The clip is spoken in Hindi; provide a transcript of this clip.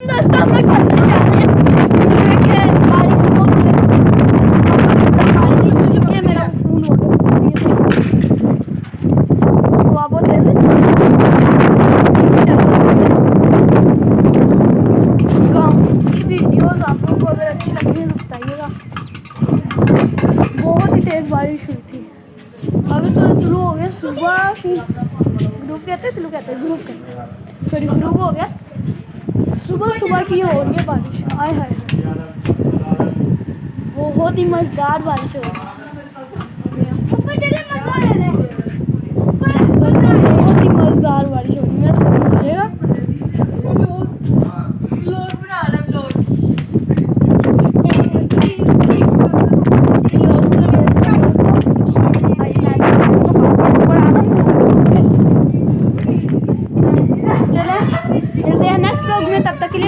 दोस्तों हम लोग चलने जा रहे हैं। देखे बारिश बहुत तेज है, मेरा फोन हो गया तो आप बहुत तेज गाँव की वीडियोस आप लोगों को अगर अच्छी लगी है तो बताइएगा। बहुत ही तेज बारिश हुई थी। अभी तो शुरू हो गया सुबह की, ग्रुप कहते हैं ग्रुप कहते हैं, सॉरी ग्रुप हो गया। सुबह सुबह की हो रही है बारिश, हाय हाय बहुत ही मज़ेदार बारिश हो रही है, बहुत ही मज़ेदार बारिश।